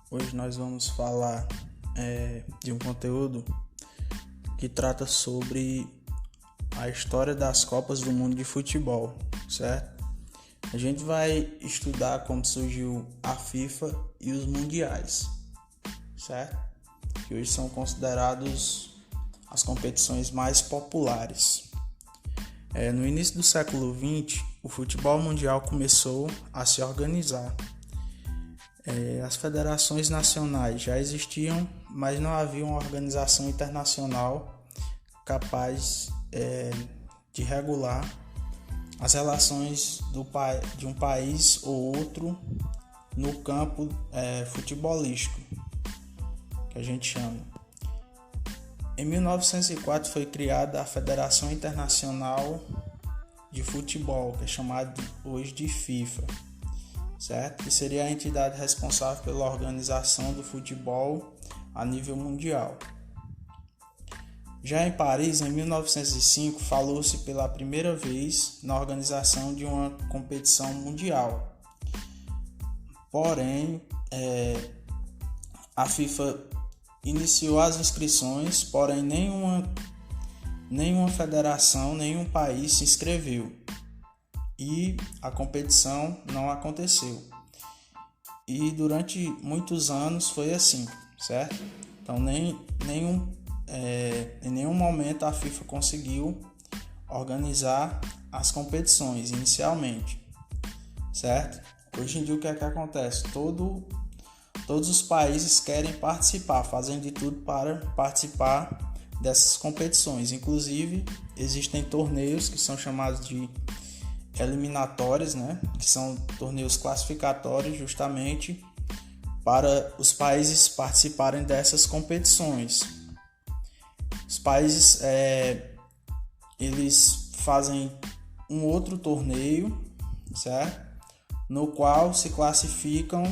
Hoje nós vamos falar de um conteúdo que trata sobre a história das Copas do Mundo de Futebol, certo? A gente vai estudar como surgiu a FIFA e os mundiais, certo? Que hoje são considerados as competições mais populares. No início do século XX, o futebol mundial começou a se organizar. As federações nacionais já existiam, mas não havia uma organização internacional capaz de regular as relações de um país ou outro no campo futebolístico, que a gente chama. Em 1904 foi criada a Federação Internacional de Futebol, que é chamada hoje de FIFA, certo? Que seria a entidade responsável pela organização do futebol a nível mundial. Já em Paris, em 1905, falou-se pela primeira vez na organização de uma competição mundial. Porém, a FIFA iniciou as inscrições, porém nenhuma federação, nenhum país se inscreveu e a competição não aconteceu. E durante muitos anos foi assim, certo? Então em nenhum momento a FIFA conseguiu organizar as competições inicialmente, certo? Hoje em dia o que é que acontece? Todos os países querem participar, fazem de tudo para participar dessas competições. Inclusive, existem torneios que são chamados de eliminatórios, né? Que são torneios classificatórios justamente para os países participarem dessas competições. Os países eles fazem um outro torneio, certo? No qual se classificam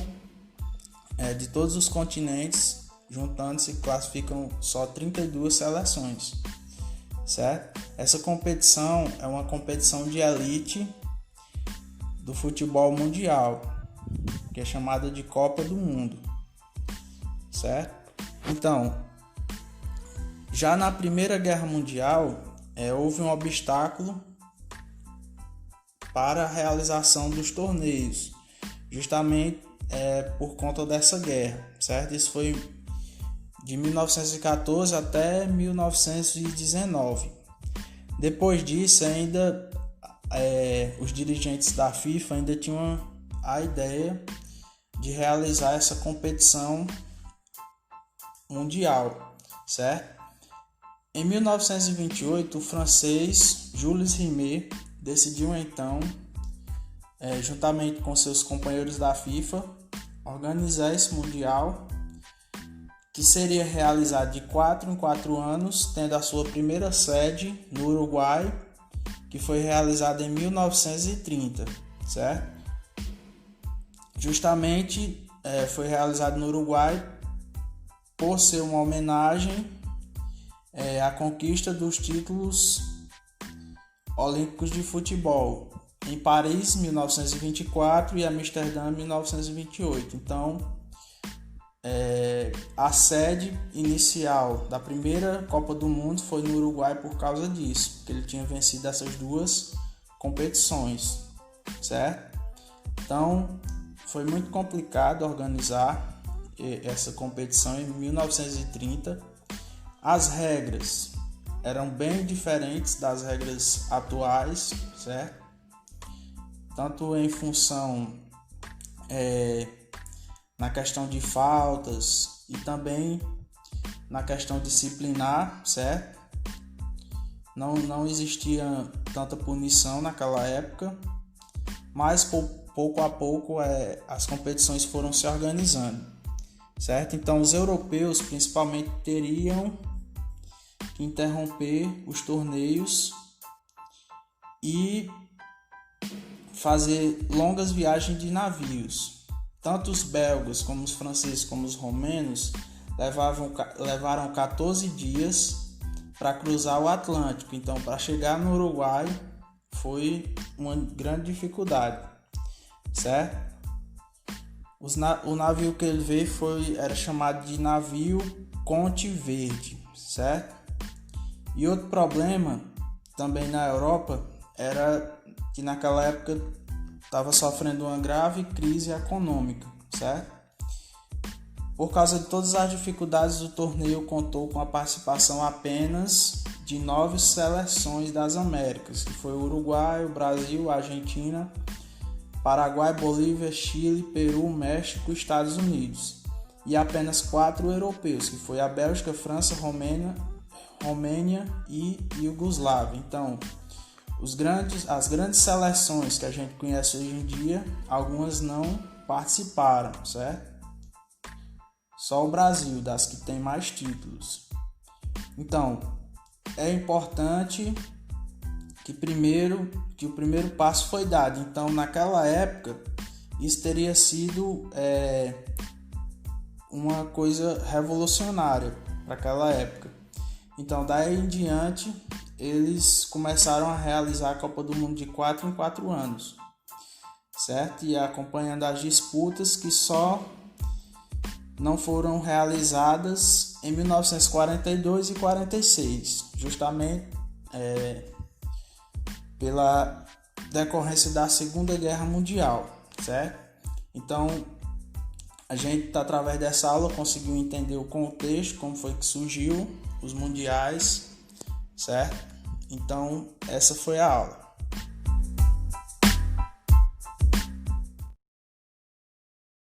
de todos os continentes, juntando-se, classificam só 32 seleções, certo? Essa competição é uma competição de elite do futebol mundial, que é chamada de Copa do Mundo, certo? Então, já na Primeira Guerra Mundial, houve um obstáculo para a realização dos torneios, justamente por conta dessa guerra, certo? Isso foi de 1914 até 1919. Depois disso, ainda os dirigentes da FIFA ainda tinham a ideia de realizar essa competição mundial, certo? Em 1928, o francês Jules Rimet decidiu então, juntamente com seus companheiros da FIFA, organizar esse mundial, que seria realizado de 4 em 4 anos, tendo a sua primeira sede no Uruguai, que foi realizada em 1930, certo? Justamente foi realizado no Uruguai por ser uma homenagem à conquista dos títulos olímpicos de futebol em Paris, 1924, e Amsterdã, 1928. Então, a sede inicial da primeira Copa do Mundo foi no Uruguai por causa disso, porque ele tinha vencido essas duas competições, certo? Então, foi muito complicado organizar essa competição em 1930. As regras eram bem diferentes das regras atuais, certo? Tanto em função na questão de faltas e também na questão disciplinar, certo? Não existia tanta punição naquela época, mas pouco a pouco as competições foram se organizando, certo? Então os europeus principalmente teriam que interromper os torneios e fazer longas viagens de navios. Tanto os belgas como os franceses como os romenos levaram 14 dias para cruzar o Atlântico. Então, para chegar no Uruguai foi uma grande dificuldade, certo? O navio que ele veio era chamado de navio Conte Verde, certo? E outro problema também na Europa era que naquela época estava sofrendo uma grave crise econômica, certo? Por causa de todas as dificuldades, o torneio contou com a participação apenas de 9 seleções das Américas, que foi o Uruguai, o Brasil, a Argentina, Paraguai, Bolívia, Chile, Peru, México e Estados Unidos. E apenas 4 europeus, que foi a Bélgica, França, Romênia e Iugoslávia. Então, as grandes seleções que a gente conhece hoje em dia, algumas não participaram, certo? Só o Brasil, das que tem mais títulos. Então, é importante que o primeiro passo foi dado. Então, naquela época, isso teria sido uma coisa revolucionária para aquela época. Então, daí em diante, eles começaram a realizar a Copa do Mundo de 4 em 4 anos, certo? E acompanhando as disputas que só não foram realizadas em 1942 e 46, justamente pela decorrência da Segunda Guerra Mundial, certo? Então, a gente, através dessa aula, conseguiu entender o contexto, como foi que surgiu os mundiais, certo? Então, essa foi a aula.